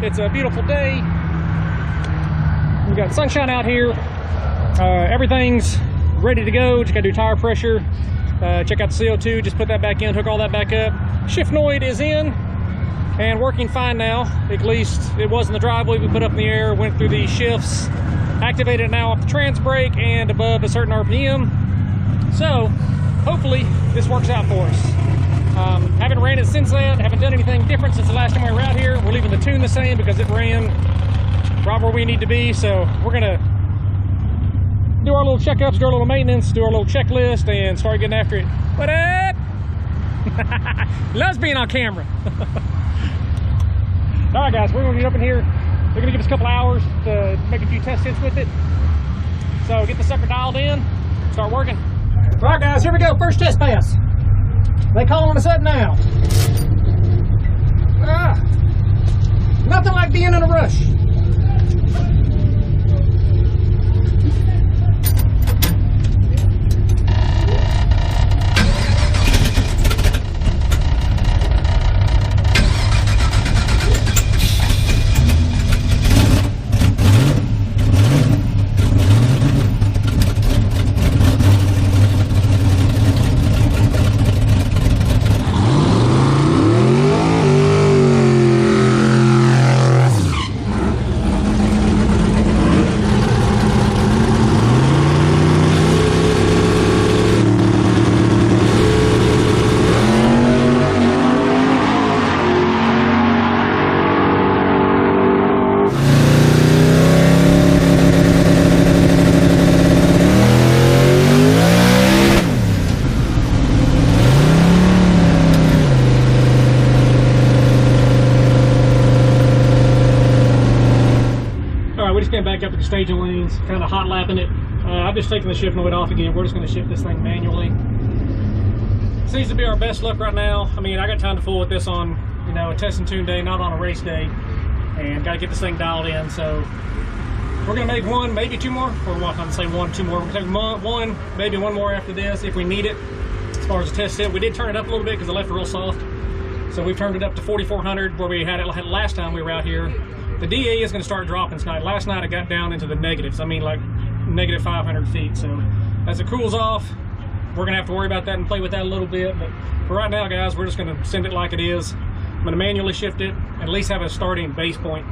It's a beautiful day. We got sunshine out here. Everything's ready to go. Just gotta do tire pressure. Check out the CO2. Just put that back in. Hook all that back up. Shiftnoid is in and working fine now. At least it was in the driveway. We put up in the air. Went through the shifts. Activated now off the trans brake and above a certain RPM. So hopefully this works out for us. Haven't ran it since then. Haven't done anything different since the last time we were out here. We're leaving the tune the same because it ran right where we need to be. So we're gonna do our little checkups, do our little maintenance, do our little checklist, and start getting after it. What up? Loves being on camera. All right, guys, we're gonna get up in here. They're gonna give us a couple hours to make a few test hits with it. So get the sucker dialed in, start working. All right, guys, here we go. First test pass. They calling us up now. Nothing like being in a rush. Back up to the staging lanes, kind of hot lapping it. I've just taken the Shiftnoid off again. We're just going to shift this thing manually. Seems to be our best luck right now. I mean, I got time to fool with this on, you know, a test and tune day, not on a race day, and got to get this thing dialed in. So we're going to make one, maybe two more, or well, I'm going to say one, two more. We're going to take one, maybe one more after this if we need it. As far as the test set, we did turn it up a little bit because I left it real soft. So we've turned it up to 4,400 where we had it last time we were out here. The DA is going to start dropping tonight. Last night it got down into the negatives. I mean, like negative 500 feet. So as it cools off, we're going to have to worry about that and play with that a little bit. But for right now, guys, we're just going to send it like it is. I'm going to manually shift it, at least have a starting base point.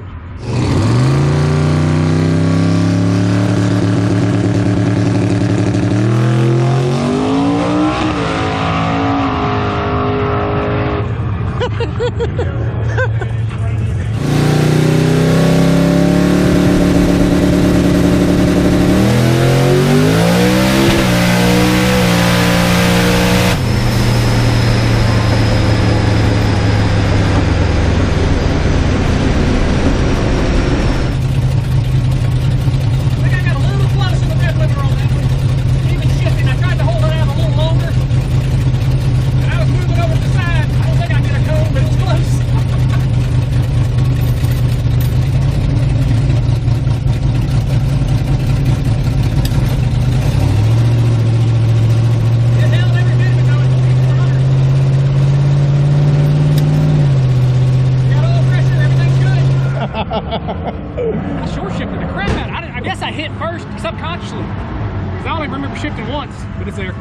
I short shifted the crap out. I guess I hit first subconsciously. Because I only remember shifting once, but it's there.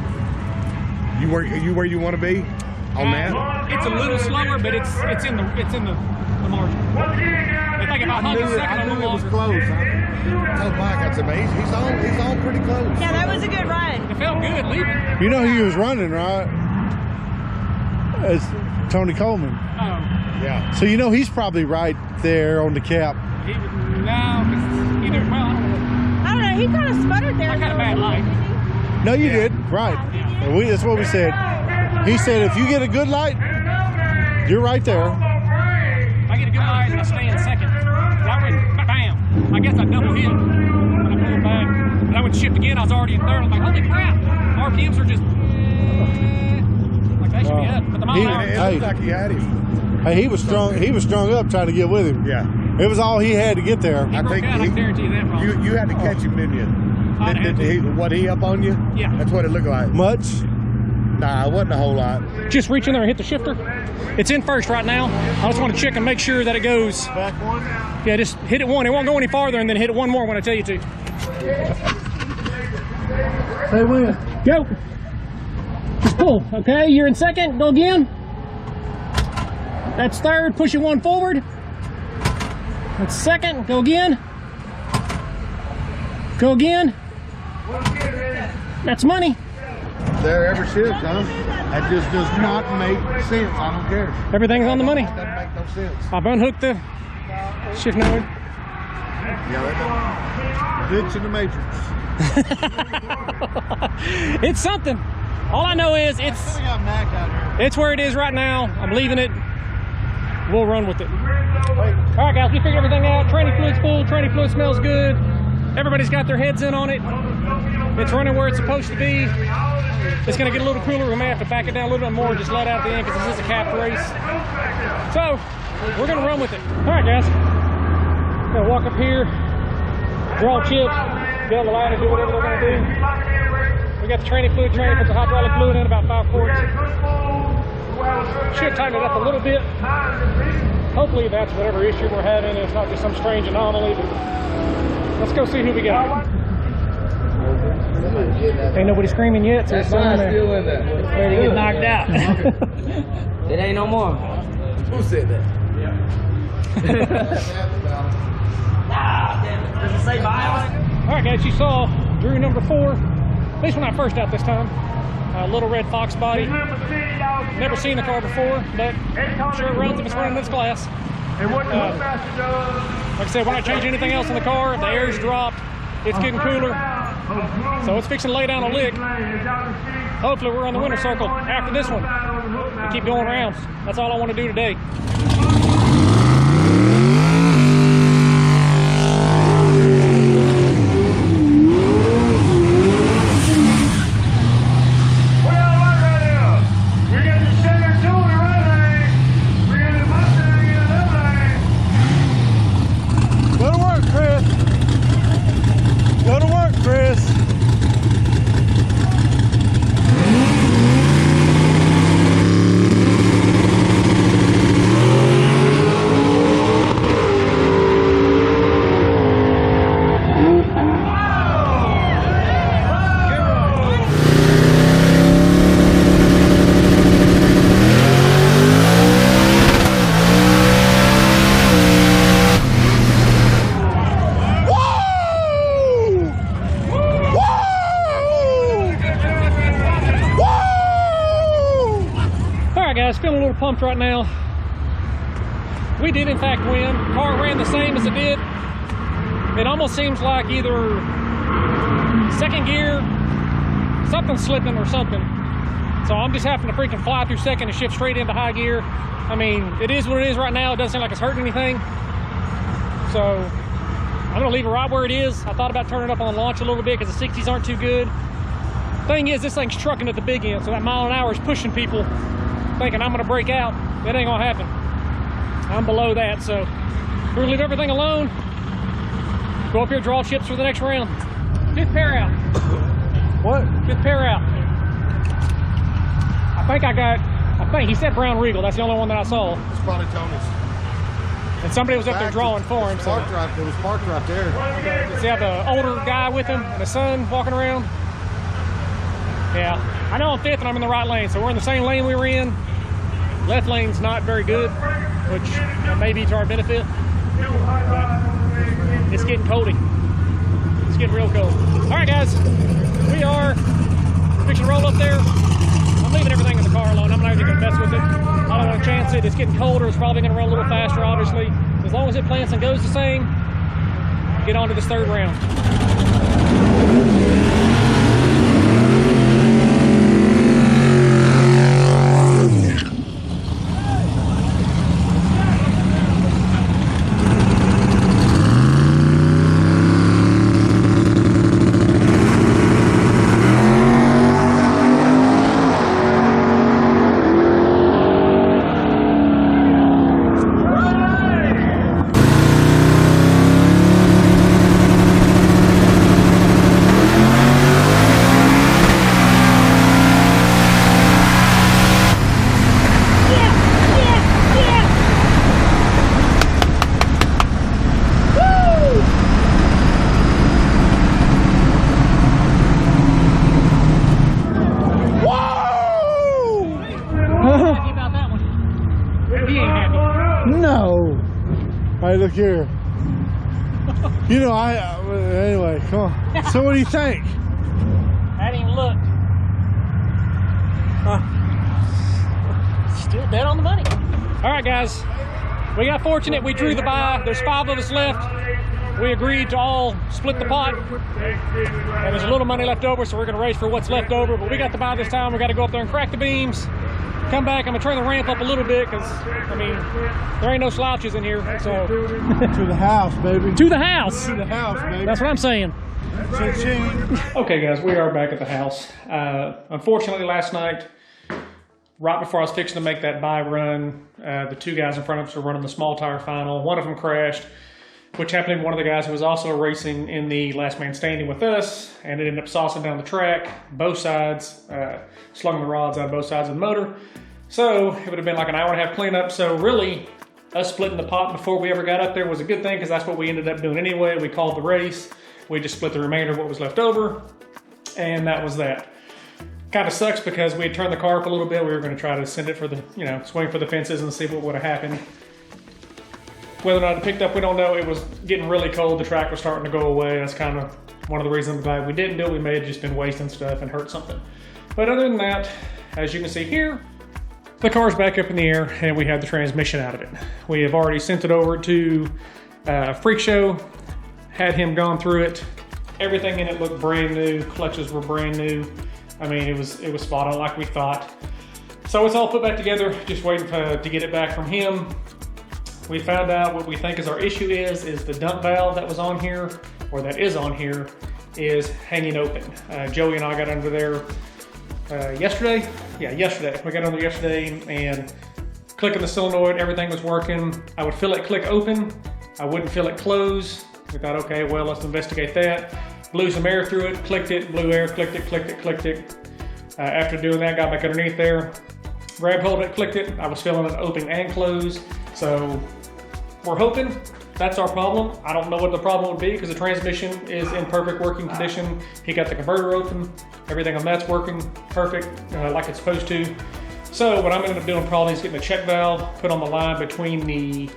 You where you want to be on that? It's a little slower, but it's in the margin. I think about 100 seconds. I knew it was close. Tell Mike that's amazing. He's on pretty close. Yeah, that was a good run. It felt good leaving. You know he was running, right? It's Tony Coleman. Yeah. So you know he's probably right there on the cap. No, either, well, I don't know. He kind of sputtered there. I got a bad light. No, you did. Right. That's what we said. He said if you get a good light, you're right there. If I get a good light and I stay in second, I went bam. I guess I double hit. I pulled back. And I went to shift again. I was already in third. I'm like, holy crap. RPMs are just like they should be up. But the mile an hour. It looked like he had him. Hey, he was strung up trying to get with him. Yeah. It was all he had to get there. I think I guarantee you that. You had to catch him, didn't you? Was he up on you? Yeah. That's what it looked like. Much? Nah, it wasn't a whole lot. Just reach in there and hit the shifter. It's in first right now. I just want to check and make sure that it goes. Back one. Yeah, just hit it one. It won't go any farther, and then hit it one more when I tell you to. Hey, when? Go. Just pull. Okay, you're in second. Go again. That's third. Push it one forward. That's second. Go again. Go again. That's money. There ever since, huh? That just does not make sense. I don't care. Everything's on the money. That doesn't make no sense. I've unhooked the shift node. Yeah, that glitch in the matrix. It's something. All I know is it's where it is right now. I'm leaving it. We'll run with it. All right, guys, we figured everything out. Training fluid's full. Training fluid smells good. Everybody's got their heads in on it. It's running where it's supposed to be. It's going to get a little cooler. We may have to back it down a little bit more, just let out at the end because this is a capped race. So we're going to run with it. All right, guys. Gonna walk up here, draw chips, get on the ladder, do whatever they're going to do. We got the training fluid train, put the hydraulic fluid in, about 5 quarts. Should tighten it up a little bit. Hopefully that's whatever issue we're having. It's not just some strange anomaly. But let's go see who we got. Ain't nobody screaming yet, so it's still in there. It's ready to get knocked out. It ain't no more. Who said that? Does it say bye? All right, guys, you saw Drew number 4. At least when I first out this time. Little red Fox body. Never seen the car before, but I'm sure it runs if it's running this class. Like I said, we're not changing anything else in the car. The air's dropped. It's getting cooler. So it's fixing to lay down a lick. Hopefully we're on the winner circle after this one. We keep going rounds. That's all I want to do today. Feeling a little pumped right now. We did in fact win. Car ran the same as it did. It almost seems like either second gear, something's slipping or something. So I'm just having to freaking fly through second and shift straight into high gear. I mean, it is what it is right now. It doesn't seem like it's hurting anything. So I'm gonna leave it right where it is. I thought about turning it up on the launch a little bit because the 60s aren't too good. Thing is, this thing's trucking at the big end, so that mile an hour is pushing people, thinking I'm gonna break out. That ain't gonna happen. I'm below that, so we're gonna leave everything alone. Go up here, draw chips for the next round. 5th pair out. What? 5th pair out. I think he said Brown Regal. That's the only one that I saw. It's probably Tony's. And somebody was up there drawing for him. It was So parked right there. does he have the older guy with him and the son walking around? Yeah. I know I'm 5th and I'm in the right lane, so we're in the same lane we were in. Left lane's not very good, which may be to our benefit. But it's getting coldy. It's getting real cold. All right, guys, we are fixing to roll up there. I'm leaving everything in the car alone. I'm not even gonna mess with it. I don't want to chance it. It's getting colder. It's probably gonna run a little faster, obviously. As long as it plants and goes the same, get on to this 3rd round. right, look here. You know, anyway, come on. So what do you think? I didn't even look. Still dead on the money. All right, guys. We got fortunate. We drew the buy. There's 5 of us left. We agreed to all split the pot. And there's a little money left over, so we're going to race for what's left over. But we got the buy this time. We got to go up there and crack the beams. Come back. I'm going to turn the ramp up a little bit because, I mean, there ain't no slouches in here. So To the house, baby. to the house. To the house, baby. That's what I'm saying. Cha-ching. Okay, guys, we are back at the house. Unfortunately, last night, right before I was fixing to make that buy run, the 2 guys in front of us were running the small tire final. One of them crashed, which happened to be one of the guys who was also racing in the last man standing with us, and it ended up saucing down the track, both sides, slung the rods out both sides of the motor. So it would have been like an hour and a half cleanup. So really, us splitting the pot before we ever got up there was a good thing because that's what we ended up doing anyway. We called the race. We just split the remainder of what was left over, and that was that. Kind of sucks because we had turned the car up a little bit. We were going to try to send it for the, swing for the fences and see what would have happened. Whether or not it picked up, we don't know. It was getting really cold. The track was starting to go away. That's kind of one of the reasons why we didn't do it. We may have just been wasting stuff and hurt something. But other than that, as you can see here, the car's back up in the air and we have the transmission out of it. We have already sent it over to Freak Show. Had him gone through it. Everything in it looked brand new. Clutches were brand new. I mean, it was spot on like we thought. So it's all put back together, just waiting to get it back from him. We found out what we think is our issue is the dump valve that was on here, or that is on here, is hanging open. Joey and I got under there yesterday. Yeah, yesterday. We got under yesterday and clicking the solenoid, everything was working. I would feel it click open. I wouldn't feel it close. We thought, okay, well, let's investigate that. Blew some air through it, clicked it, blew air, clicked it, clicked it, clicked it. After doing that, got back underneath there, grabbed hold of it, clicked it. I was feeling it open and close. So we're hoping that's our problem. I don't know what the problem would be because the transmission is in perfect working condition. He got the converter open. Everything on that's working perfect, like it's supposed to. So what I'm gonna end up doing probably is getting a check valve put on the line between the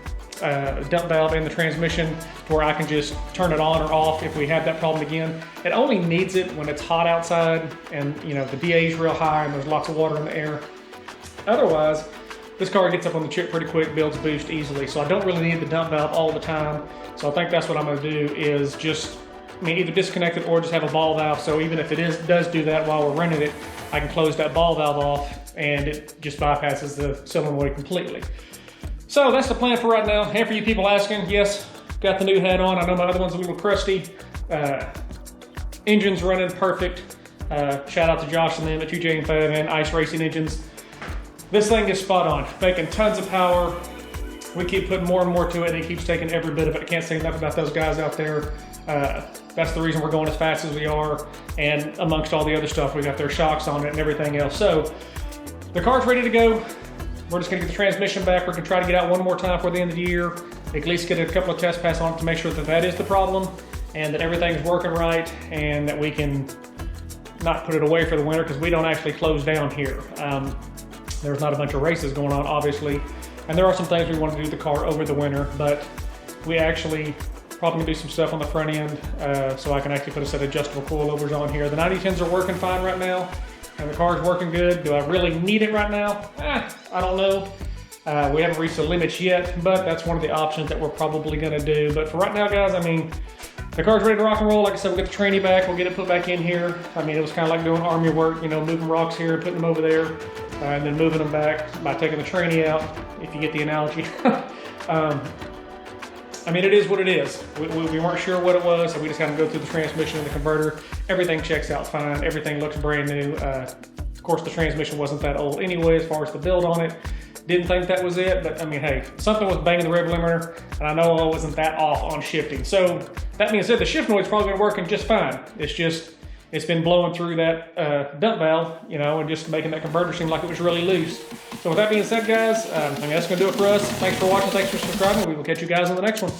dump valve and the transmission where I can just turn it on or off if we have that problem again. It only needs it when it's hot outside and the DA is real high and there's lots of water in the air. Otherwise, this car gets up on the chip pretty quick, builds boost easily. So I don't really need the dump valve all the time. So I think that's what I'm gonna do is just, either disconnect it or just have a ball valve. So even if it does do that while we're running it, I can close that ball valve off and it just bypasses the solenoid completely. So that's the plan for right now. And for you people asking, yes, got the new head on. I know my other one's a little crusty. Engine's running perfect. Shout out to Josh and them at 2J and 5 and Ice Racing Engines. This thing is spot on, making tons of power. We keep putting more and more to it and it keeps taking every bit of it. I can't say enough about those guys out there. That's the reason we're going as fast as we are. And amongst all the other stuff, we got their shocks on it and everything else. So the car's ready to go. We're just gonna get the transmission back. We're gonna try to get out one more time for the end of the year. At least get a couple of test passes on it to make sure that that is the problem and that everything's working right and that we can not put it away for the winter because we don't actually close down here. There's not a bunch of races going on, obviously. And there are some things we want to do with the car over the winter, but we actually probably gonna do some stuff on the front end so I can actually put a set of adjustable coilovers on here. The 9010s are working fine right now. And the car's working good. Do I really need it right now? I don't know. We haven't reached the limits yet, but that's one of the options that we're probably gonna do. But for right now, guys, the car's ready to rock and roll. Like I said, we'll get the tranny back. We'll get it put back in here. It was kind of like doing army work, moving rocks here, putting them over there, and then moving them back by taking the tranny out, if you get the analogy. It is what it is. We weren't sure what it was, so we just had to go through the transmission and the converter. Everything checks out fine. Everything looks brand new. Of course, the transmission wasn't that old anyway as far as the build on it. Didn't think that was it, but hey, something was banging the rev limiter, and I know I wasn't that off on shifting. So that being said, the shift noid's probably been working just fine. It's been blowing through that dump valve, and just making that converter seem like it was really loose. So with that being said, guys, that's gonna do it for us. Thanks for watching, thanks for subscribing. We will catch you guys on the next one.